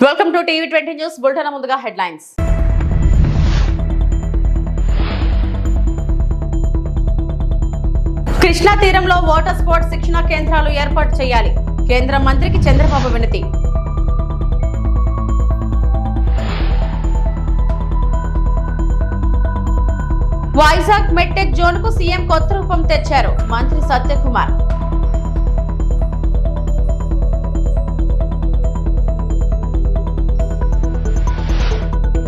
Welcome to టీవీ20 news bulletin. ముందుగా headlines. Krishna తీరంలో వాటర్ స్పోర్ట్స్ శిక్షణ కేంద్రాలు ఏర్పాటు చేయాలి. కేంద్ర మంత్రికి చంద్రబాబు వినతి. వైజాగ్ మెట్టెక్ జోన్ కు సీఎం కొత్త రూపం తెచ్చారు మంత్రి సత్యకుమార్.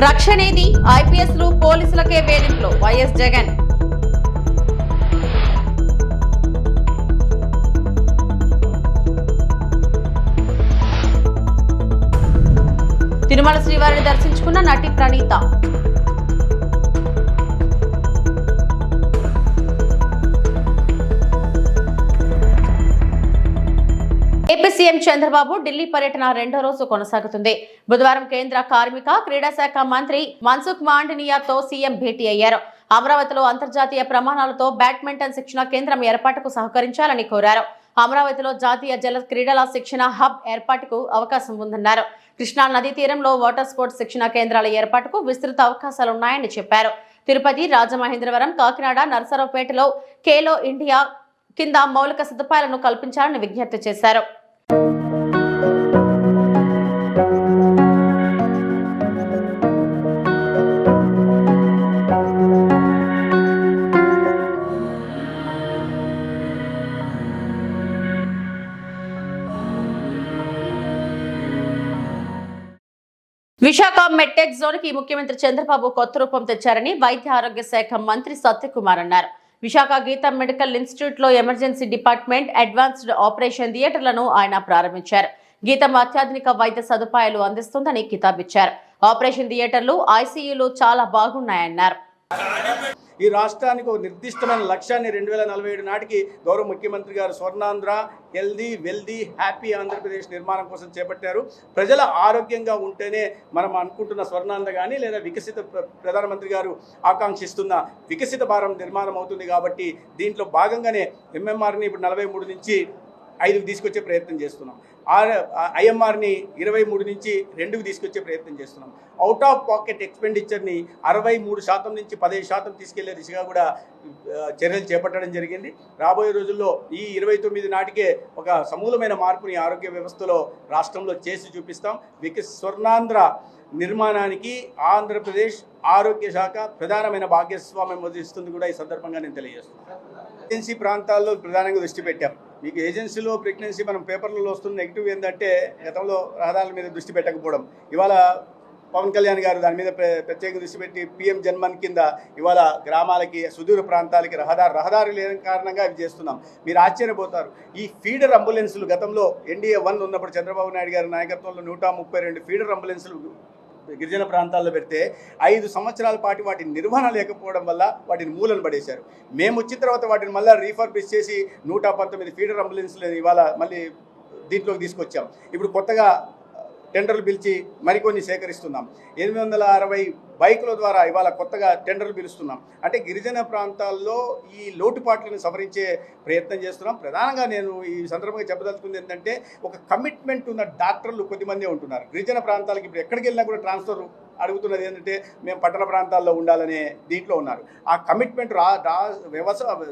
రక్షణేది ఐపీఎస్లు పోలీసులకే వేధింపులు వైఎస్ జగన్. తిరుమల శ్రీవారిని దర్శించుకున్న నటి ప్రణీత. ఏపీ సీఎం చంద్రబాబు ఢిల్లీ పర్యటన రెండో రోజు కొనసాగుతుంది. బుధవారం కేంద్ర కార్మిక క్రీడా శాఖ మంత్రి మన్సుఖ్ మాండనియాతో సీఎం భేటీ అయ్యారు. అమరావతిలో అంతర్జాతీయ ప్రమాణాలతో బ్యాడ్మింటన్ శిక్షణ కేంద్రం ఏర్పాటుకు సహకరించాలని కోరారు. అమరావతిలో జాతీయ జల క్రీడల శిక్షణ హబ్ ఏర్పాటుకు అవకాశం ఉందన్నారు. కృష్ణా నదీ తీరంలో వాటర్ స్పోర్ట్స్ శిక్షణ కేంద్రాల ఏర్పాటుకు విస్తృత అవకాశాలున్నాయని చెప్పారు. తిరుపతి, రాజమహేంద్రవరం, కాకినాడ, నర్సరావుపేటలో ఖేలో ఇండియా కింద మౌలిక సదుపాయాలను కల్పించాలని విజ్ఞప్తి చేశారు. విశాఖ మెట్టెక్ జోన్ కి ముఖ్యమంత్రి చంద్రబాబు కొత్త రూపం తెచ్చారని వైద్య ఆరోగ్య శాఖ మంత్రి సత్యకుమార్ అన్నారు. విశాఖ గీత మెడికల్ ఇన్స్టిట్యూట్ లో ఎమర్జెన్సీ డిపార్ట్మెంట్, అడ్వాన్స్డ్ ఆపరేషన్ థియేటర్లను ఆయన ప్రారంభించారు. గీతం అత్యాధునిక వైద్య సదుపాయాలు అందిస్తుందని కితాబిచ్చారు. ఆపరేషన్ థియేటర్లు, ఐసీయూలు చాలా బాగున్నాయన్నారు. ఈ రాష్ట్రానికి ఒక నిర్దిష్టమైన లక్ష్యాన్ని 2047 నాటికి గౌరవ ముఖ్యమంత్రి గారు Swarnandhra, healthy, wealthy, happy Andhra Pradesh నిర్మాణం కోసం చేపట్టారు. ప్రజల ఆరోగ్యంగా ఉంటేనే మనం అనుకుంటున్న స్వర్ణాంధ్ర కానీ లేదా వికసిత ప్రధానమంత్రి గారు ఆకాంక్షిస్తున్న వికసిత భారత్ నిర్మాణం అవుతుంది. కాబట్టి దీంట్లో భాగంగానే ఎంఎంఆర్ని ఇప్పుడు 43 నుంచి 5కి తీసుకొచ్చే ప్రయత్నం చేస్తున్నాం. ఐఎంఆర్ని 23 నుంచి 2కి తీసుకొచ్చే ప్రయత్నం చేస్తున్నాం. అవుట్ ఆఫ్ పాకెట్ ఎక్స్పెండిచర్ని 63% నుంచి 15% తీసుకెళ్లే దిశగా కూడా చర్యలు చేపట్టడం జరిగింది. రాబోయే రోజుల్లో ఈ 29 నాటికే ఒక సమూలమైన మార్పుని ఆరోగ్య వ్యవస్థలో రాష్ట్రంలో చేసి చూపిస్తాం. స్వర్ణాంధ్ర నిర్మాణానికి ఆంధ్రప్రదేశ్ ఆరోగ్య శాఖ ప్రధానమైన భాగస్వామ్యం వహిస్తుంది కూడా ఈ సందర్భంగా నేను తెలియజేస్తున్నాను. ఏజెన్సీ ప్రాంతాల్లో ప్రధానంగా దృష్టి పెట్టాం. మీకు ఏజెన్సీలో ప్రెగ్నెన్సీ మనం పేపర్లలో వస్తున్న నెగిటివ్ ఏంటంటే గతంలో రహదారుల మీద దృష్టి పెట్టకపోవడం. ఇవాళ పవన్ కళ్యాణ్ గారు దాని మీద ప్రత్యేక దృష్టి పెట్టి PM జన్మన్ కింద ఇవాళ గ్రామాలకి, సుదూర ప్రాంతాలకి రహదారి లేని కారణంగా అవి చేస్తున్నాం. మీరు ఆశ్చర్యపోతారు. ఈ ఫీడర్ అంబులెన్సులు గతంలో NDA 1 ఉన్నప్పుడు చంద్రబాబు నాయుడు గారి నాయకత్వంలో 132 ఫీడర్ అంబులెన్సులు గిరిజన ప్రాంతాల్లో పెడితే 5 సంవత్సరాల పాటు వాటి నిర్వహణ లేకపోవడం వల్ల వాటిని మూలను పడేశారు. మేము వచ్చిన తర్వాత వాటిని మళ్ళీ రీఫర్బిష్ చేసి 119 ఫీడర్ అంబులెన్స్లు ఇవాళ మళ్ళీ దీంట్లోకి తీసుకొచ్చాం. ఇప్పుడు కొత్తగా టెండర్లు పిలిచి మరికొన్ని సేకరిస్తున్నాం. 860 బైకుల ద్వారా ఇవాళ కొత్తగా టెండర్లు పిలుస్తున్నాం. అంటే గిరిజన ప్రాంతాల్లో ఈ లోటుపాట్లను సవరించే ప్రయత్నం చేస్తున్నాం. ప్రధానంగా నేను ఈ సందర్భంగా చెప్పదలుచుకుంది ఏంటంటే ఒక కమిట్మెంట్ ఉన్న డాక్టర్లు కొద్దిమందే ఉంటున్నారు. గిరిజన ప్రాంతాలకి ఇప్పుడు ఎక్కడికి వెళ్ళినా కూడా ట్రాన్స్ఫర్ అడుగుతున్నది ఏంటంటే మేము పట్టణ ప్రాంతాల్లో ఉండాలనే దీంట్లో ఉన్నారు. ఆ కమిట్మెంట్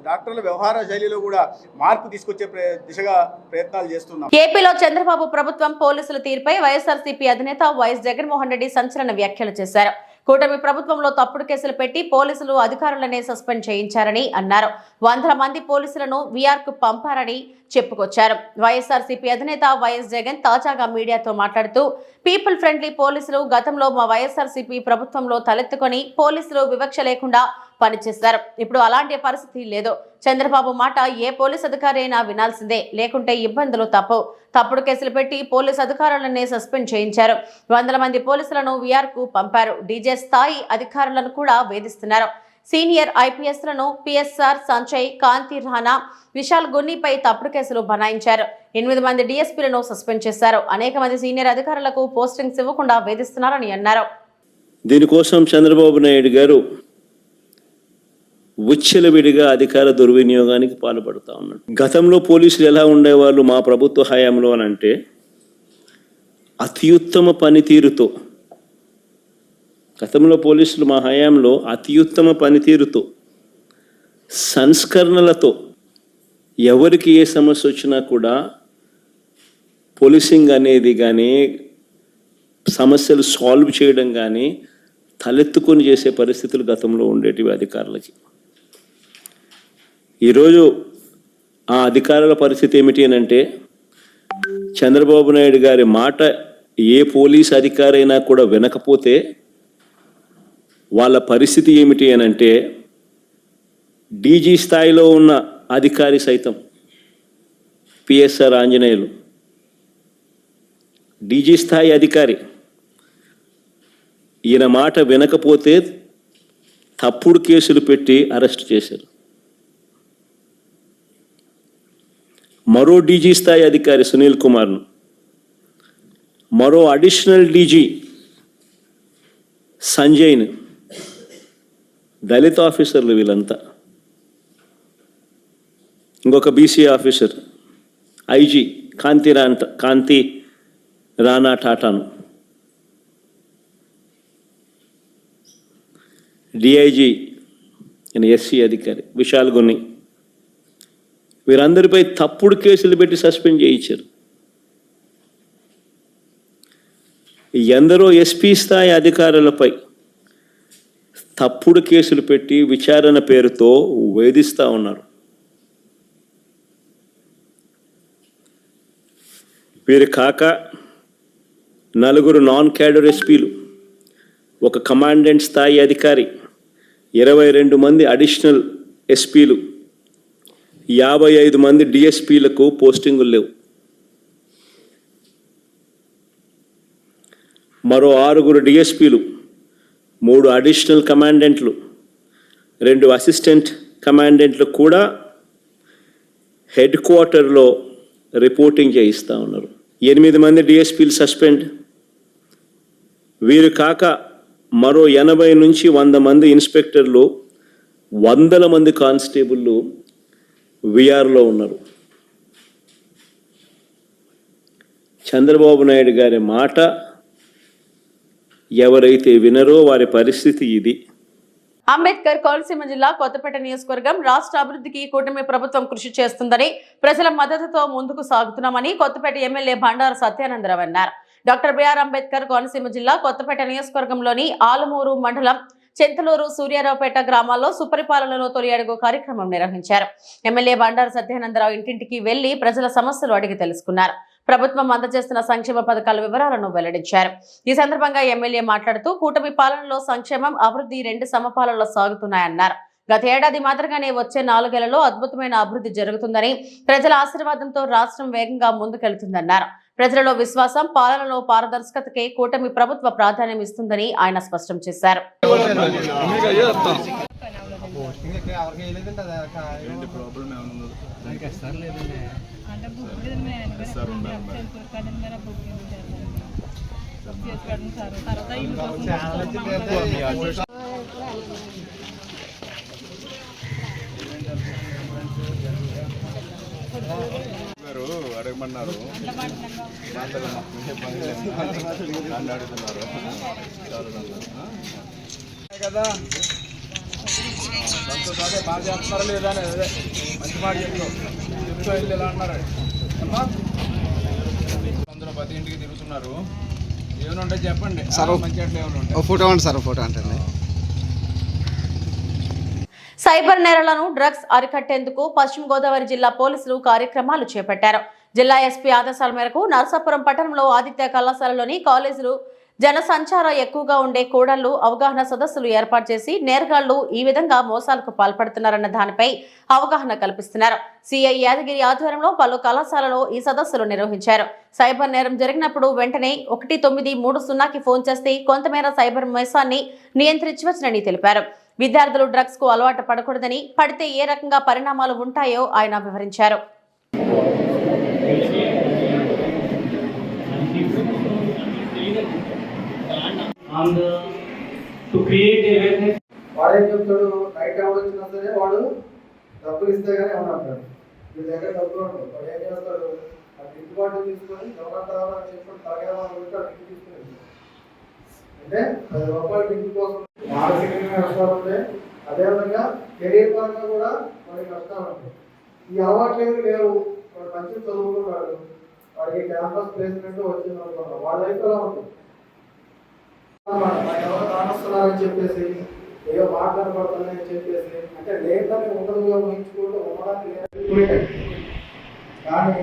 డాక్టర్ల వ్యవహార శైలిలో కూడా మార్పు తీసుకొచ్చే దిశగా ప్రయత్నాలు చేస్తున్నాం. ఏపీలో చంద్రబాబు ప్రభుత్వం పోలీసుల తీరుపై వైఎస్ఆర్సీపీ అధినేత వైఎస్ జగన్మోహన్ రెడ్డి సంచలన వ్యాఖ్యలు చేశారు. కూటమి ప్రభుత్వంలో తప్పుడు కేసులు పెట్టి పోలీసులు అధికారులనే సస్పెండ్ చేయించారని అన్నారు. 100 మంది పోలీసులను వీఆర్కు పంపారని చెప్పుకొచ్చారు. వైఎస్ఆర్సీపీ అధినేత వైఎస్ జగన్ తాజాగా మీడియాతో మాట్లాడుతూ పీపుల్ ఫ్రెండ్లీ పోలీసులు గతంలో మా వైఎస్ఆర్సీపీ ప్రభుత్వంలో తలెత్తుకొని పోలీసులు వివక్ష లేకుండా పనిచేస్తారు. ఇప్పుడు అలాంటి పరిస్థితి లేదు. చంద్రబాబు మాట ఏ పోలీస్ అధికారి అయినా వినాల్సిందే, లేకుంటే ఇబ్బందులు తప్పుడు కేసులు పెట్టి పోలీస్ అధికారులనే సస్పెండ్ చేయించారు. 100 మంది పోలీసులను వీఆర్కు పంపారు. డీజే స్థాయి అధికారులను కూడా వేధిస్తున్నారు. సీనియర్ ఐపీఎస్లను పిఎస్ఆర్ సంజయ్, కాంతి రాణా, విశాల్ గున్నిపై తప్పుడు కేసులు బనాయించారు. 8 మంది డీఎస్పీలను సస్పెండ్ చేశారు. అనేక మంది సీనియర్ అధికారులకు పోస్టింగ్స్ ఇవ్వకుండా వేధిస్తున్నారని అన్నారు. దీనికోసం చంద్రబాబు నాయుడు గారు విచ్చలవిడిగా అధికార దుర్వినియోగానికి పాల్పడుతూ ఉన్నాడు. గతంలో పోలీసులు ఎలా ఉండేవాళ్ళు మా ప్రభుత్వ హయాంలో అని అంటే అత్యుత్తమ పనితీరుతో, గతంలో పోలీసులు మా హయాంలో అత్యుత్తమ పనితీరుతో, సంస్కరణలతో ఎవరికి ఏ సమస్య వచ్చినా కూడా పోలీసింగ్ అనేది కానీ సమస్యలు సాల్వ్ చేయడం కానీ తలెత్తుకొని చేసే పరిస్థితులు గతంలో ఉండేటివి అధికారులకి. ఈరోజు ఆ అధికారుల పరిస్థితి ఏమిటి అని అంటే, చంద్రబాబు నాయుడు గారి మాట ఏ పోలీస్ అధికారైనా కూడా వినకపోతే వాళ్ళ పరిస్థితి ఏమిటి అని అంటే, డీజీ స్థాయిలో ఉన్న అధికారి సైతం, పిఎస్ఆర్ ఆంజనేయులు డీజీ స్థాయి అధికారి, ఈయన మాట వినకపోతే తప్పుడు కేసులు పెట్టి అరెస్ట్ చేశారు. మరో డీజీ స్థాయి అధికారి సునీల్ కుమార్ను, మరో అడిషనల్ డీజీ సంజయ్ను, దళిత ఆఫీసర్లు వీళ్ళంతా, ఇంకొక బీసీ ఆఫీసర్ ఐజీ కాంతి రాణా టాటాను, డిఐజీ ఎస్సీ అధికారి విశాల్ గున్ని, వీరందరిపై తప్పుడు కేసులు పెట్టి సస్పెండ్ చేయించారు. ఎందరో ఎస్పీ స్థాయి అధికారులపై తప్పుడు కేసులు పెట్టి విచారణ పేరుతో వేధిస్తూ ఉన్నారు. వీరు కాక నలుగురు నాన్ క్యాడర్ ఎస్పీలు, ఒక కమాండెంట్ స్థాయి అధికారి, 22 మంది అడిషనల్ ఎస్పీలు, 55 మంది డిఎస్పీలకు పోస్టింగులు లేవు. మరో 6 డిఎస్పీలు, 3 అడిషనల్ కమాండెంట్లు, 2 అసిస్టెంట్ కమాండెంట్లు కూడా హెడ్ క్వార్టర్లో రిపోర్టింగ్ చేయిస్తూ ఉన్నారు. 8 మంది డిఎస్పీలు సస్పెండ్. వీరు కాక మరో 80 నుంచి 100 మంది ఇన్స్పెక్టర్లు, 100 మంది కానిస్టేబుళ్ళు విఆర్లో ఉన్నారు. చంద్రబాబు నాయుడు గారి మాట ఎవరైతే వినరో వారి పరిస్థితి ఇది. అంబేద్కర్ కోనసీమ జిల్లా కొత్తపేట నియోజకవర్గం రాష్ట్ర అభివృద్ధికి కూటమి ప్రభుత్వం కృషి చేస్తుందని, ప్రజల మద్దతుతో ముందుకు సాగుతున్నామని కొత్తపేట ఎమ్మెల్యే బండారు సత్యానందరావు అన్నారు. డాక్టర్ బిఆర్ అంబేద్కర్ కోనసీమ జిల్లా కొత్తపేట నియోజకవర్గంలోని ఆలమూరు మండలం చింతలూరు, సూర్యారావుపేట గ్రామాల్లో సుపరిపాలనలో తొలి అడుగు కార్యక్రమం నిర్వహించారు. ఎమ్మెల్యే బండారు సత్యానందరావు ఇంటింటికి వెళ్లి ప్రజల సమస్యలు అడిగి తెలుసుకున్నారు. ప్రభుత్వం అందజేస్తున్న సంక్షేమ పథకాల వివరాలను వెల్లడించారు. ఈ సందర్భంగా ఎమ్మెల్యే మాట్లాడుతూ, కూటమి పాలనలో సంక్షేమం, అభివృద్ధి 2 సమపాలనలో సాగుతున్నాయన్నారు. గత ఏడాది మాదిరిగానే వచ్చే 4 ఏళ్లలో అద్భుతమైన అభివృద్ధి జరుగుతుందని, ప్రజల ఆశీర్వాదంతో రాష్ట్రం వేగంగా ముందుకెళ్తుందన్నారు. ప్రజలలో విశ్వాసం, పాలనలో పారదర్శకతకే కూటమి ప్రభుత్వ ప్రాధాన్యం ఇస్తుందని ఆయన స్పష్టం చేశారు. అడగమన్నారు కదా, బాగా చేస్తున్నారా లేదా అదే మంచి మాట చెప్తూ వెళ్ళి ఎలా అన్నారు. అందరూ ప్రతి ఇంటికి తిరుగుతున్నారు, ఏమైనా ఉంటే చెప్పండి. మంచి అట్లా ఏమైనా ఉంటాయి. ఫోటో అండి సార్, ఫోటో అంటే సైబర్ నేరాలను, డ్రగ్స్ అరికట్టేందుకు పశ్చిమ గోదావరి జిల్లా పోలీసులు కార్యక్రమాలు చేపట్టారు. జిల్లా ఎస్పీ ఆదేశాల మేరకు నరసాపురం పట్టణంలో ఆదిత్య కళాశాలలోని కాలేజీలు జనసంచారం ఎక్కువగా ఉండే కూడళ్లు అవగాహన సదస్సులు ఏర్పాటు చేసి నేరగాళ్లు ఈ విధంగా మోసాలకు పాల్పడుతున్నారన్న దానిపై అవగాహన కల్పిస్తున్నారు. సిఐ యాదగిరి ఆధ్వర్యంలో పలు కళాశాలలో ఈ సదస్సులు నిర్వహించారు. సైబర్ నేరం జరిగినప్పుడు వెంటనే 1930కి ఫోన్ చేస్తే కొంతమేర సైబర్ మోసాన్ని నియంత్రించవచ్చునని తెలిపారు. విద్యార్థులు డ్రగ్స్ కు అలవాటు పడకూడదని, పడితే ఏ రకంగా పరిణామాలు ఉంటాయో ఆయన వివరించారు. వాడేం చెప్తాడు, నైట్ ఎవరు వచ్చినా సరే వాడు డబ్బులు ఇస్తే కానీ ఏమన్నా అంటాడు. మీ దగ్గర డబ్బులు ఉండవు. వాడు ఏం చేస్తాడు, గిట్టుబాటు తీసుకొని గవర్నమెంట్ రావాలని చెప్పి తరగతి ఇంటికి తీసుకుని అంటే 10 రూపాయలు ఇంటి కోసం మానసికంగా కష్టాలు ఉంటాయి, అదేవిధంగా కెరీర్ పరంగా కూడా మనకి కష్టాలు ఉంటాయి. ఈ అలవాట్లు లేవు, వాడు మంచి చదువుకున్నాడు, వాడికి క్యాంపస్ ప్లేస్మెంట్ వచ్చింది అనుకున్నాడు, వాళ్ళ లైఫ్ ఎలా ఉంటుంది ఎవరు కానొస్తున్నారని చెప్పేసి ఏదో మాట్లాడబడుతున్నాయని చెప్పేసి అంటే లేదని ఉండదుగా ఊహించుకుంటూ ఉండడానికి కానీ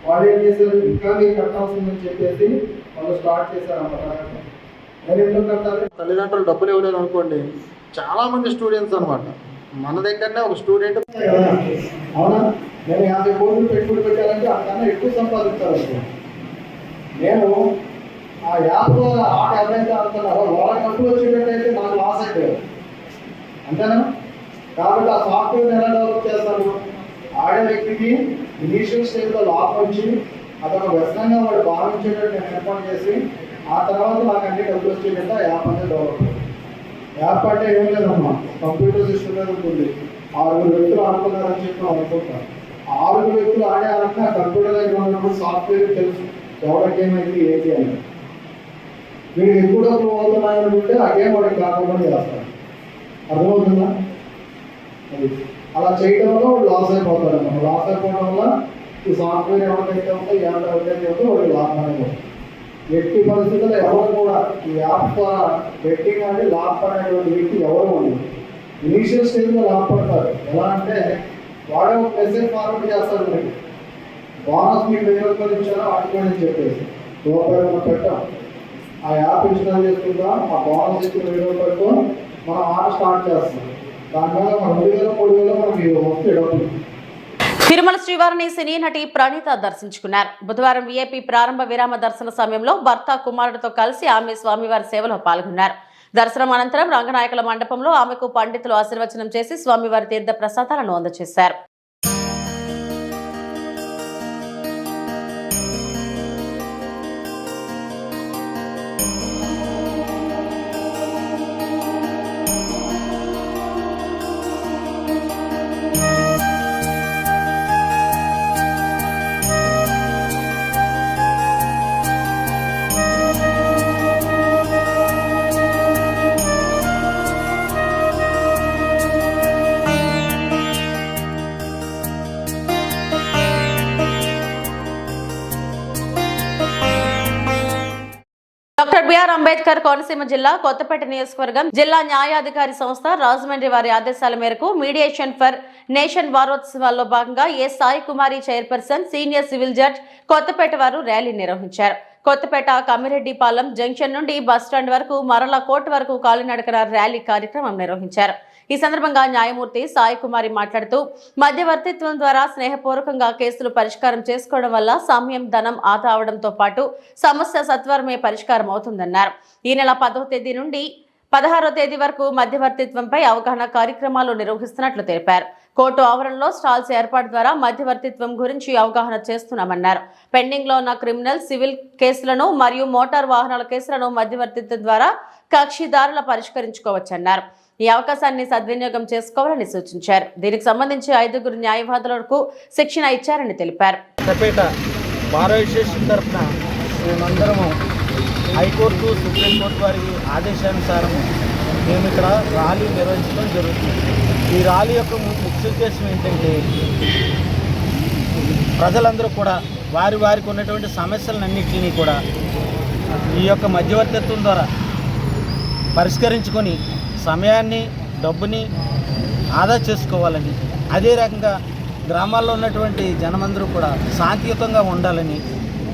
వాళ్ళు ఏం చేశారు, ఇంకా మీరు కట్టాల్సిందని చెప్పేసి వాళ్ళు స్టార్ట్ చేశారు అన్నమాట. నేను ఎందుకు కట్టాలి, తల్లిదండ్రులు డబ్బులు ఇవ్వలేదు అనుకోండి, చాలా మంది స్టూడెంట్స్ అనమాట మన దగ్గరనే ఒక స్టూడెంట్ అవునా, నేను 50 కోట్లు పెట్టుబడి పెట్టాలంటే అంతకన్నా ఎక్కువ సంపాదించాలి. నేను ఆ యాప్ ఆట ఎవరైతే ఆడుతున్నారో వాళ్ళ డబ్బులు వచ్చేటట్టయితే నాకు లాస్ అయితే అంతేనా. కాబట్టి ఆ సాఫ్ట్వేర్ ఎలా డెవలప్ చేస్తారు, ఆడే వ్యక్తికి ఇనీషియల్ స్టేజ్లో లాభం వచ్చి అతను వ్యసనంగా వాడు భావించేటట్టు నేను ఏర్పాటు చేసి ఆ తర్వాత నాకు అన్ని డబ్బులు వచ్చేటట్టు ఆ యాప్ అనేది డెవలప్. యాప్ అంటే ఏం లేదమ్మా, కంప్యూటర్ సిస్టమ్ మీద ఉంటుంది, 6 వ్యక్తులు ఆడుతున్నారని చెప్పి అనుకుంటాను. 6 వ్యక్తులు ఆడే ఆడితే ఆ కంప్యూటర్ దగ్గర ఉన్నప్పుడు సాఫ్ట్వేర్ తెలుసు ఎవరికి ఏమైంది ఏంటి అని. వీడికి ఎక్కువ డబ్బులు అవుతున్నాయనుకుంటే ఆ గేమ్ వాడికి కాకుండా చేస్తాడు, అర్థమవుతుందా. అది అలా చేయడం వల్ల వాడు లాస్ అయిపోతాడు అన్నమాట. లాస్ అయిపోవడం వల్ల ఈ సాఫ్ట్వేర్ ఎవరికైతే ఉందో యాప్ ఎవరికైతే ఉందో వాడికి లాభం అనేది. ఎట్టి పరిస్థితుల్లో ఎవరు కూడా ఈ యాప్ ద్వారా బెట్టింగ్ అంటే లాభపడేటువంటి వ్యక్తి ఎవరు ఉండదు. ఇనీషియల్ స్టేజ్లో లాభపడతారు. ఎలా అంటే వాడే ఒక మెసేజ్ ఫార్వర్డ్ చేస్తాడు, మీకు బోనస్ మీకు 1000 రూపాయలు ఇచ్చారో ఆడుకోండి అని చెప్పేసి రూపాయలు పెట్టాం. ఆ యాప్ ఇన్స్టాల్ చేసుకుందాం, ఆ బోనస్ ఇచ్చిన 1000 రూపాయలతో మనం ఆట స్టార్ట్ చేస్తాం. దాని మీద మన 2000 3000 మనకి వస్తే డబ్బులు. తిరుమల శ్రీవారిని సినీ నటి ప్రణీత దర్శించుకున్నారు. బుధవారం వీఐపీ ప్రారంభ విరామ దర్శన సమయంలో భర్త కుమారుడితో కలిసి ఆమె స్వామివారి సేవలో పాల్గొన్నారు. దర్శనం అనంతరం రంగనాయకుల మండపంలో ఆమెకు పండితులు ఆశీర్వచనం చేసి స్వామివారి తీర్థ ప్రసాదాలను అందజేశారు. డాక్టర్ బిఆర్ అంబేద్కర్ కోనసీమ జిల్లా కొత్తపేట నియోజకవర్గం జిల్లా న్యాయాధికారి సంస్థ రాజమండ్రి వారి ఆదేశాల మేరకు మీడియేషన్ ఫర్ నేషన్ వారోత్సవాల్లో భాగంగా A Sai Kumari chairperson senior civil judge Kothapeta వారు ర్యాలీ నిర్వహించారు. కొత్తపేట కమిరెడ్డిపాలెం జంక్షన్ నుండి బస్టాండ్ వరకు మరల కోర్టు వరకు కాలినడకన ర్యాలీ కార్యక్రమం నిర్వహించారు. ఈ సందర్భంగా న్యాయమూర్తి సాయి కుమారి మాట్లాడుతూ మధ్యవర్తిత్వం ద్వారా స్నేహపూర్వకంగా కేసులు పరిష్కారం చేసుకోవడం వల్ల సమయం ధనం ఆదా అవడంతో పాటు సమస్య సత్వరమే పరిష్కారం అవుతుందన్నారు. ఈ నెల 10వ తేదీ నుండి 16వ తేదీ వరకు మధ్యవర్తిత్వంపై అవగాహన కార్యక్రమాలు నిర్వహిస్తున్నట్లు తెలిపారు. కోర్టు ఆవరణలో స్టాల్స్ ఏర్పాటు ద్వారా మధ్యవర్తిత్వం గురించి అవగాహన చేస్తున్నామన్నారు. పెండింగ్ లో ఉన్న క్రిమినల్ సివిల్ కేసులను మరియు మోటార్ వాహనాల కేసులను మధ్యవర్తిత్వం ద్వారా కక్షిదారుల పరిష్కరించుకోవచ్చన్నారు. ఈ అవకాశాన్ని సద్వినియోగం చేసుకోవాలని సూచించారు. దీనికి సంబంధించి 5 న్యాయవాదులకు శిక్షణ ఇచ్చారని తెలిపారు. కొత్తపేట బార్ అసోసియేషన్ తరఫున మేమందరము హైకోర్టు సుప్రీంకోర్టు వారి ఆదేశానుసారం మేము ఇక్కడ ర్యాలీ నిర్వహించడం జరుగుతుంది. ఈ ర్యాలీ యొక్క ముఖ్య ఉద్దేశం ఏంటంటే ప్రజలందరూ కూడా వారికి ఉన్నటువంటి సమస్యలన్నింటినీ కూడా ఈ యొక్క మధ్యవర్తిత్వం ద్వారా పరిష్కరించుకొని సమయాన్ని డబ్బుని ఆదా చేసుకోవాలని, అదే రకంగా గ్రామాల్లో ఉన్నటువంటి జనమందరూ కూడా శాంతియుతంగా ఉండాలని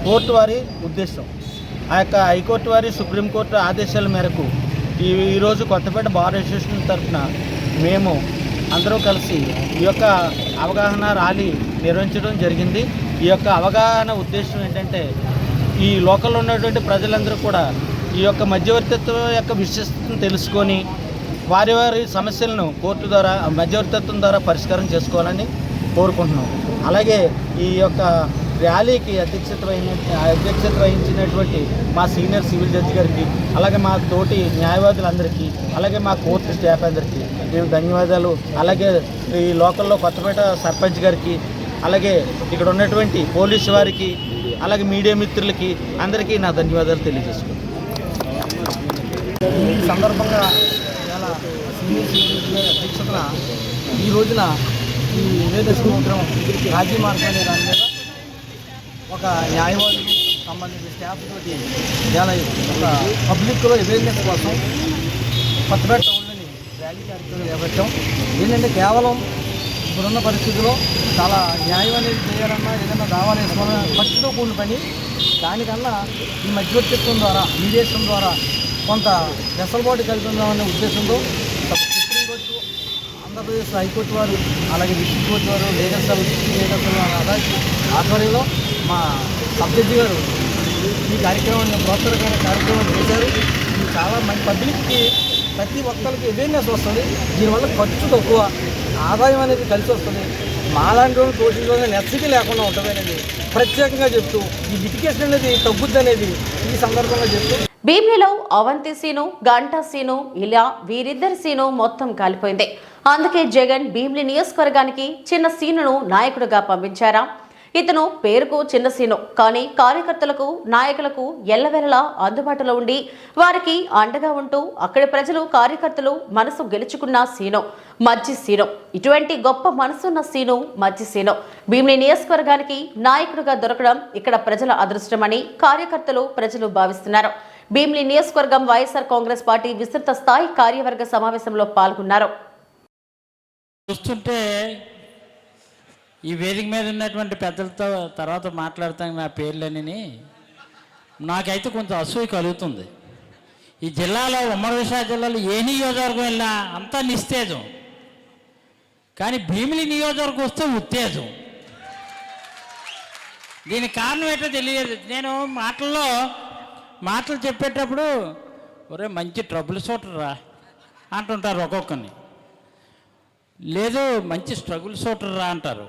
కోర్టు వారి ఉద్దేశం. ఆ యొక్క హైకోర్టు వారి సుప్రీంకోర్టు ఆదేశాల మేరకు ఈరోజు కొత్తపేట బార్ అసోసియేషన్ తరఫున మేము అందరూ కలిసి ఈ యొక్క అవగాహన ర్యాలీ నిర్వహించడం జరిగింది. ఈ యొక్క అవగాహన ఉద్దేశం ఏంటంటే ఈ లోకల్లో ఉన్నటువంటి ప్రజలందరూ కూడా ఈ యొక్క మధ్యవర్తిత్వం యొక్క విశిష్టతను తెలుసుకొని వారి సమస్యలను కోర్టు ద్వారా మధ్యవర్తిత్వం ద్వారా పరిష్కారం చేసుకోవాలని కోరుకుంటున్నాం. అలాగే ఈ యొక్క ర్యాలీకి అధ్యక్షత వహించినటువంటి మా సీనియర్ సివిల్ జడ్జి గారికి, అలాగే మా తోటి న్యాయవాదులందరికీ, అలాగే మా కోర్టు స్టాఫ్ అందరికీ మేము ధన్యవాదాలు. అలాగే ఈ లోకల్లో కొత్తపేట సర్పంచ్ గారికి, అలాగే ఇక్కడ ఉన్నటువంటి పోలీసు వారికి, అలాగే మీడియా మిత్రులకి అందరికీ నా ధన్యవాదాలు తెలియజేసుకుంటాను. ఈ సందర్భంగా చాలా సీనియర్ సిటిజన్స్ గారి అధ్యక్షతన ఈ రోజున ఈ అవేర్నెస్ ప్రోగ్రాం రాజీ మార్గం అనే దాని మీద ఒక న్యాయవాదులు సంబంధించిన స్టాఫ్ తోటి చాలా ఒక పబ్లిక్లో అవేర్నెస్ కోసం కొత్తపేట టౌన్లోని ర్యాలీ కార్యక్రమం చేపట్టాం. ఏంటంటే కేవలం ఇప్పుడున్న పరిస్థితుల్లో చాలా న్యాయం అనేది చేయాలన్నా ఏదైనా దావాలు వేసుకోవాలన్నా ఖర్చుతో కూడిన పని. దానికన్నా ఈ మధ్యవర్తిత్వం ద్వారా, మీడియేషన్ ద్వారా కొంత వెసులుబాటు కల్పించాలనే ఉద్దేశంతో సుప్రీంకోర్టు, ఆంధ్రప్రదేశ్ హైకోర్టు వారు, అలాగే డిస్ట్రిక్ట్ కోర్టు వారు, లీగల్ సెల్ ఆధ్వర్యంలో మా సబ్జెక్ట్ గారు ఈ కార్యక్రమాన్ని ప్రోత్సాహకర కార్యక్రమం చేశారు. ఇది చాలా మంచి పబ్లిక్కి, ప్రతి ఒక్కరికి అవేర్నెస్ వస్తుంది. దీనివల్ల ఖర్చు తక్కువ, ఆదాయం అనేది కలిసి వస్తుంది. మాలాంటి వాళ్ళు తోటి నెస్సిటీ లేకుండా ఉంటుంది అనేది ప్రత్యేకంగా చెప్తూ, ఈ లిటిగేషన్ అనేది తగ్గుద్ది అనేది ఈ సందర్భంగా చెప్తూ, భీమిలిలో అవంతి సీను, గంటా సీను, ఇలా వీరిద్దరి సీను మొత్తం కాలిపోయింది. అందుకే జగన్ భీమిలి నియోజకవర్గానికి చిన్న సీనును నాయకుడిగా పంపించారా? ఇతను పేరుకు చిన్న సీను, కానీ కార్యకర్తలకు, నాయకులకు ఎల్లవెల్లలా అందుబాటులో ఉండి వారికి అండగా ఉంటూ అక్కడి ప్రజలు, కార్యకర్తలు మనసు గెలుచుకున్న సీను మజ్జి సీను. ఇటువంటి గొప్ప మనసున్న సీను మజ్జి సీను భీమిలి నియోజకవర్గానికి నాయకుడిగా దొరకడం ఇక్కడ ప్రజల అదృష్టమని కార్యకర్తలు, ప్రజలు భావిస్తున్నారు. భీమిలి నియోజకవర్గం వైఎస్ఆర్ కాంగ్రెస్ పార్టీ విస్తృత స్థాయి కార్యవర్గ సమావేశంలో పాల్గొన్నారు. చూస్తుంటే ఈ వేదిక మీద ఉన్నటువంటి పెద్దలతో తర్వాత మాట్లాడతాను నా పేర్లన్నీ, నాకైతే కొంచెం అసూయ కలుగుతుంది. ఈ జిల్లాలో, ఉమ్మడి విశాఖ జిల్లాలో ఏ నియోజకవర్గం వెళ్ళినా అంతా నిస్తేజం, కానీ భీమిలి నియోజకవర్గం వస్తే ఉత్తేజం. దీనికి కారణం ఏంటో తెలియదు. నేను మాటలు చెప్పేటప్పుడు ఒరే మంచి ట్రబుల్ షూటర్ రా అంటుంటారు ఒక్కొక్కరిని, లేదు మంచి స్ట్రగుల్ షూటర్ రా అంటారు.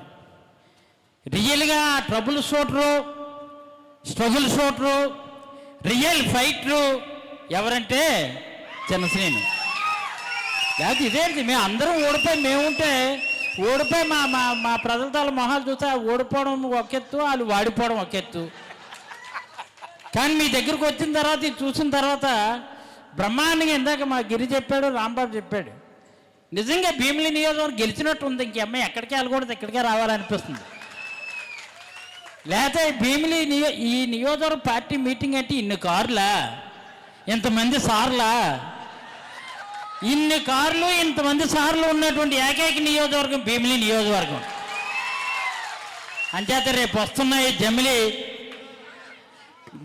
రియల్గా trouble shooter, struggle shooter, real fighter ఎవరంటే చిన్నశ్రీను. లేకపోతే ఇదేంటి, మేము అందరం ఓడిపోయి మేముంటే ఓడిపోయి మా మా మా ప్రజలతో మొహాలు చూస్తే ఓడిపోవడం ఒక ఎత్తు, వాళ్ళు వాడిపోవడం ఒక ఎత్తు. కానీ మీ దగ్గరకు వచ్చిన తర్వాత, ఇది చూసిన తర్వాత బ్రహ్మాండంగా ఇందాక మా గిరి చెప్పాడు, రాంబాబు చెప్పాడు, నిజంగా భీమిలి నియోజకవర్గం గెలిచినట్టు ఉంది. ఇంక అమ్మాయి ఎక్కడికి వెళ్ళకూడదు, ఇక్కడికే రావాలనిపిస్తుంది. లేకపోతే భీమిలి ఈ నియోజకవర్గ పార్టీ మీటింగ్ అంటే ఇన్ని కార్లా, ఇంతమంది సార్లా, ఇన్ని కార్లు ఇంతమంది సార్లు ఉన్నటువంటి ఏకైక నియోజకవర్గం భీమిలి నియోజకవర్గం. అంచేత రేపు వస్తున్న ఈ జమిలి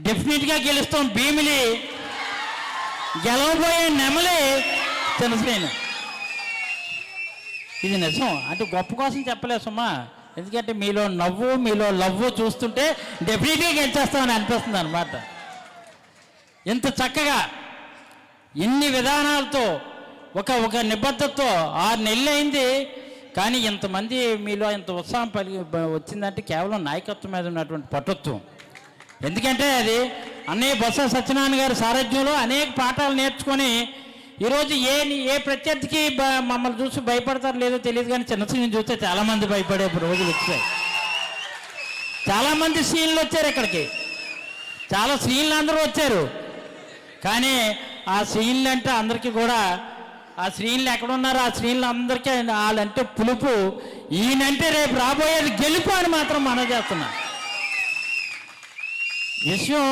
డెఫినెట్గా గెలుస్తాం. భీమిలి గెలవబోయే నెమలి చిన్నశ్రేణి. ఇది నిజం, అంటే గొప్ప కోసం చెప్పలేదు సుమా, ఎందుకంటే మీలో నవ్వు, మీలో లవ్వు చూస్తుంటే డెఫినెట్గా గెలిచేస్తామని అనిపిస్తుంది అనమాట. ఇంత చక్కగా ఇన్ని విధానాలతో ఒక నిబద్ధతతో 6 నెలలు అయింది, కానీ ఇంతమంది మీలో ఇంత ఉత్సాహం వచ్చిందంటే కేవలం నాయకత్వం మీద ఉన్నటువంటి పట్టుత్వం. ఎందుకంటే అది అన్నయ్య బొత్స సత్యనారాయణ గారి సారథ్యంలో అనేక పాఠాలు నేర్చుకొని ఈరోజు ఏ ప్రత్యర్థికి మమ్మల్ని చూసి భయపడతారో లేదో తెలియదు, కానీ చిన్నశ్రీని చూస్తే చాలామంది భయపడే రోజులు వచ్చాయి. చాలామంది శ్రీలు వచ్చారు ఇక్కడికి, చాలా శ్రీలు అందరూ వచ్చారు. కానీ ఆ శ్రీలు అంటే అందరికీ కూడా, ఆ శ్రీలు ఎక్కడున్నారో ఆ శ్రీలు అందరికీ వాళ్ళంటే పులుపు, ఈయనంటే రేపు రాబోయేది గెలుపు అని మాత్రం మనం చేస్తున్నా విషయం.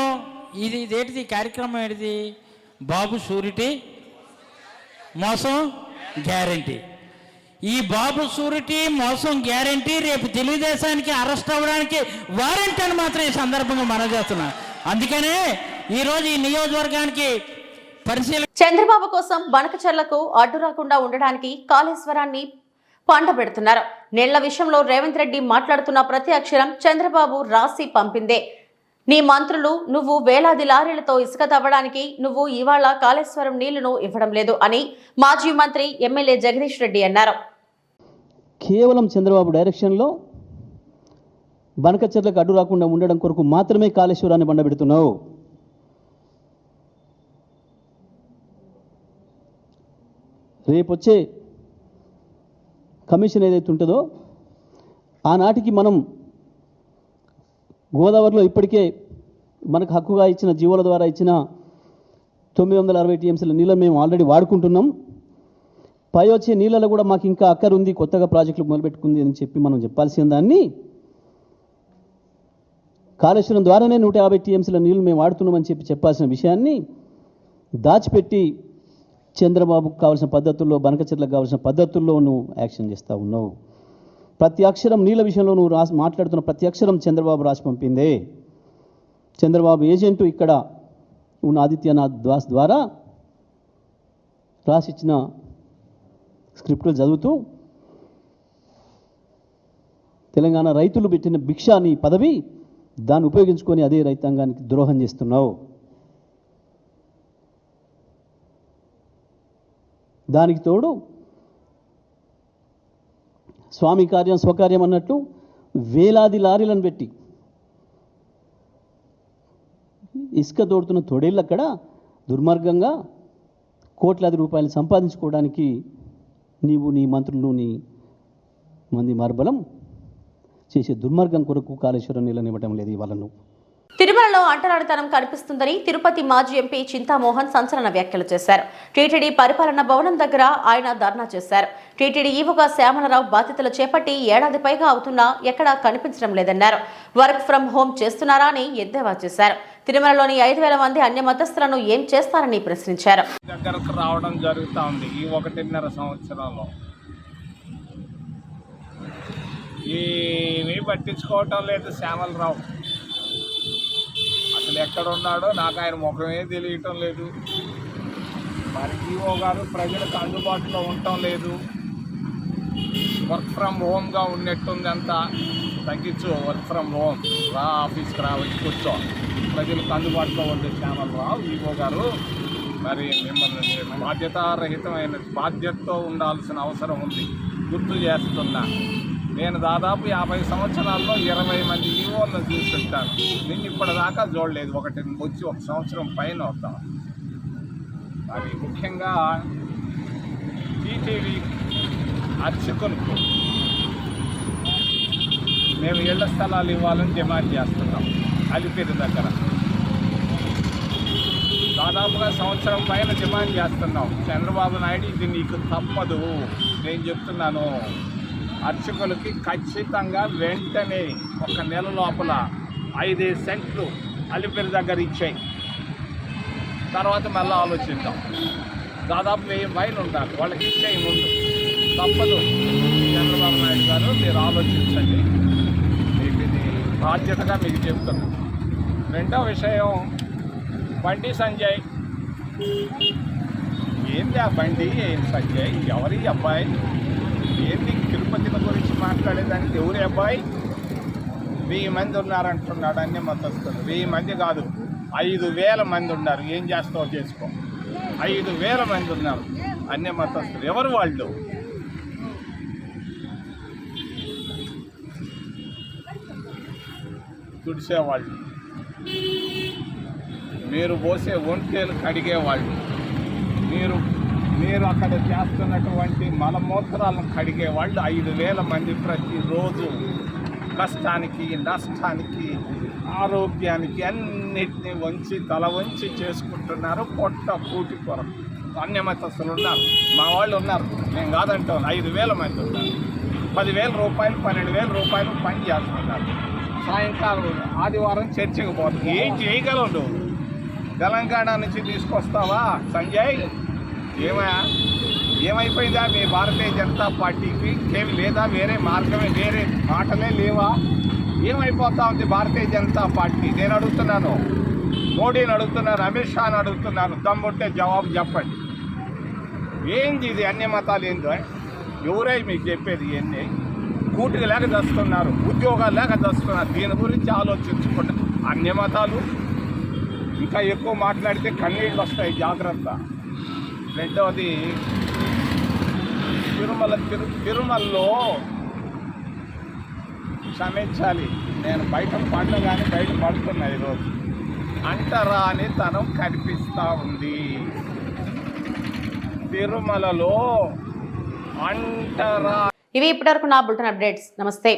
ఇదేంటిది కార్యక్రమం, ఏంటిది? బాబు షూరిటీ, మోసం గ్యారంటీ. ఈ బాబు షూరిటీ, మోసం గ్యారంటీ రేపు తెలుగుదేశానికి అరెస్ట్ అవ్వడానికి వారెంట్ అని మాత్రం ఈ సందర్భంగా మనం చేస్తున్నాం. అందుకనే ఈరోజు ఈ నియోజకవర్గానికి చంద్రబాబు కోసం బనకచర్లకు అడ్డు రాకుండా ఉండడానికి కాళేశ్వరాన్ని పంట పెడుతున్నారు. నీళ్ల విషయంలో రేవంత్ రెడ్డి మాట్లాడుతున్న ప్రతి అక్షరం చంద్రబాబు రాసి పంపిందే. నీ మంత్రులు, నువ్వు వేలాది లారీలతో ఇసుక తవ్వడానికి నువ్వు ఇవాళ కాళేశ్వరం నీళ్లను ఇవ్వడం లేదు అని మాజీ మంత్రి ఎమ్మెల్యే జగదీష్ రెడ్డి అన్నారు. కేవలం చంద్రబాబు డైరెక్షన్లో బనకచర్లకు అడ్డు రాకుండా ఉండడం కొరకు మాత్రమే కాళేశ్వరాన్ని బండబెడుతున్నావు. రేపొచ్చే కమిషన్ ఏదైతే ఉంటుందో ఆనాటికి మనం గోదావరిలో ఇప్పటికే మనకు హక్కుగా ఇచ్చిన జీవోల ద్వారా ఇచ్చిన 960 టీఎంసీల నీళ్ళ మేము ఆల్రెడీ వాడుకుంటున్నాం. పై వచ్చే నీళ్ళలో కూడా మాకు ఇంకా అక్కర ఉంది, కొత్తగా ప్రాజెక్టులు మొదలుపెట్టుకుంది అని చెప్పి మనం చెప్పాల్సిన దాన్ని కాళేశ్వరం ద్వారానే 150 టీఎంసీల నీళ్లు మేము వాడుతున్నామని చెప్పాల్సిన విషయాన్ని దాచిపెట్టి చంద్రబాబుకు కావాల్సిన పద్ధతుల్లో, బనకచెర్లకు కావాల్సిన పద్ధతుల్లో నువ్వు యాక్షన్ చేస్తూ ఉన్నావు. ప్రతి అక్షరం నీళ్ళ విషయంలో నువ్వు మాట్లాడుతున్న ప్రతి అక్షరం చంద్రబాబు రాసి పంపిందే. చంద్రబాబు ఏజెంటు ఇక్కడ ఉన్న ఆదిత్యనాథ్ దాస్ ద్వారా రాసిచ్చిన స్క్రిప్టులు చదువుతూ తెలంగాణ రైతులు పెట్టిన భిక్ష నీ పదవి, దాన్ని ఉపయోగించుకొని అదే రైతాంగానికి ద్రోహం చేస్తున్నావు. దానికి తోడు స్వామి కార్యం స్వకార్యం అన్నట్టు వేలాది లారీలను పెట్టి ఇసుక తోడుతున్న తోడేళ్ళు అక్కడ దుర్మార్గంగా కోట్లాది రూపాయలు సంపాదించుకోవడానికి నీవు, నీ మంత్రులు, నీ మంది మార్బలం చేసే దుర్మార్గం కొరకు కాళేశ్వరం నీళ్ళనివ్వటం లేదు ఇవాళ నువ్వు. తిరుమలలో అంటరానితనం కనిపిస్తుందని తిరుపతి మాజీ ఎంపీ చింతామోహన్ సంచలన వ్యాఖ్యలు చేశారు. టీటీడీ పరిపాలన భవనం దగ్గర ఆయన ధర్నా చేశారు. టీటీడీ ఈవోగా శ్యామలరావు బాధ్యతలు చేపట్టి ఏడాది పైగా అవుతున్నా ఎక్కడా కనిపించడం లేదన్నారు. వర్క్ ఫ్రం హోం చేస్తున్నారా అని ఎద్దేవా చేశారు. తిరుమలలోని 5,000 మంది అన్య మతస్థులను ఏం చేస్తారని ప్రశ్నించారు. దగ్గరకు రావడం జరుగుతూ ఉంది ఈ 1.5 సంవత్సరంలో. ఏమీ పట్టించుకోవటం లేదు శ్యామలరావు. అసలు ఎక్కడున్నాడో నాకు ఆయన ముఖమే తెలియటం లేదు. మరి ఈవో గారు ప్రజలకు అందుబాటులో ఉండటం లేదు. వర్క్ ఫ్రమ్ హోమ్గా ఉన్నట్టుంది, అంతా తగ్గించు. వర్క్ ఫ్రమ్ హోమ్ రా, ఆఫీస్కి రా, వచ్చి కూర్చో. ప్రజలకు అందుబాటులో ఉండే శ్యామలరావు ఈవో గారు మరి మిమ్మల్ని బాధ్యతతో ఉండాల్సిన అవసరం ఉంది. గుర్తు చేస్తున్నా, నేను దాదాపు 50 సంవత్సరాల్లో 20 మంది ఈవోలను చూస్తుంటాను. నిన్ను ఇప్పటిదాకా చూడలేదు. వచ్చి 1 సంవత్సరం పైన అవుతాం. అది ముఖ్యంగా టీటీవీ అర్చకులకు మేము ఇళ్ల స్థలాలు ఇవ్వాలని డిమాండ్ చేస్తున్నాం. అలిపిరి దగ్గర దాదాపుగా 1 సంవత్సరం పైన డిమాండ్ చేస్తున్నాం. చంద్రబాబు నాయుడు ఇది నీకు తప్పదు, నేను చెప్తున్నాను. అర్చకులకి ఖచ్చితంగా వెంటనే 1 నెల లోపల 5 సెంట్లు అలిపిరి దగ్గర ఇచ్చాయి. తర్వాత మళ్ళీ ఆలోచిద్దాం. దాదాపు 1000 పైన ఉంటారు, వాళ్ళకి ఇచ్చేయి ముందు. తప్పదు చంద్రబాబు నాయుడు గారు, మీరు ఆలోచించండి. మీకు ఇది బాధ్యతగా మీకు చెప్తున్నాను. రెండో విషయం, బండి సంజయ్. ఏంది ఆ బండి? ఏం సంజయ్? ఎవరి అబ్బాయి? ఏంది తిరుపతిని గురించి మాట్లాడేదానికి? ఎవరి అబ్బాయి? 1000 మంది ఉన్నారంటున్నాడు అన్ని మతస్థులు. 1000 మంది కాదు, 5,000 మంది ఉన్నారు. ఏం చేస్తావో చేసుకో. 5,000 మంది ఉన్నారు అన్ని మతస్థులు. ఎవరు వాళ్ళు? తుడిసేవాళ్ళు, మీరు పోసే ఒంటేలు కడిగేవాళ్ళు, మీరు అక్కడ చేస్తున్నటువంటి మలమూత్రాలను కడిగేవాళ్ళు 5,000 మంది ప్రతిరోజు కష్టానికి, నష్టానికి, ఆరోగ్యానికి అన్నిటినీ తల వంచి చేసుకుంటున్నారు. పొట్ట కూటి కొరకు అన్యమతస్తులు ఉన్నారు. మా వాళ్ళు ఉన్నారు, నేను కాదంటాను. 5,000 మంది ఉన్నారు. 10,000 రూపాయలు, 12,000 రూపాయలు పని చేస్తున్నారు. సాయంకాలం ఆదివారం చర్చికి పోతుంది. ఏం చేయగలవు నువ్వు? తెలంగాణ నుంచి తీసుకొస్తావా సంజయ్? ఏమైపోయిందా మీ భారతీయ జనతా పార్టీకి? ఏమి లేదా? వేరే మార్గమే, వేరే మాటలే లేవా? ఏమైపోతా ఉంది భారతీయ జనతా పార్టీ? నేను అడుగుతున్నాను, మోడీని అడుగుతున్నాను, అమిత్ షాని అడుగుతున్నాను. దమ్ముంటే జవాబు చెప్పండి. ఏంది ఇది? అన్ని మతాలు ఏందో? ఎవరై మీకు చెప్పేది? ఎన్ని కూటికి లేక దస్తున్నారు, ఉద్యోగాలు లేక దస్తున్నారు. దీని గురించి ఆలోచించుకుంటే అన్ని మతాలు ఇంకా ఎక్కువ మాట్లాడితే కన్నీళ్ళు వస్తాయి, జాగ్రత్త. రెండవది, తిరుమలలో క్షమించాలి, నేను బయట పడిన కానీ బయట పడుతున్నా. ఈరోజు అంటరాని తనం కనిపిస్తూ ఉంది తిరుమలలో. అంటరా. ఇవి ఇప్పటివరకు నా బులెటిన్ అప్డేట్స్. నమస్తే.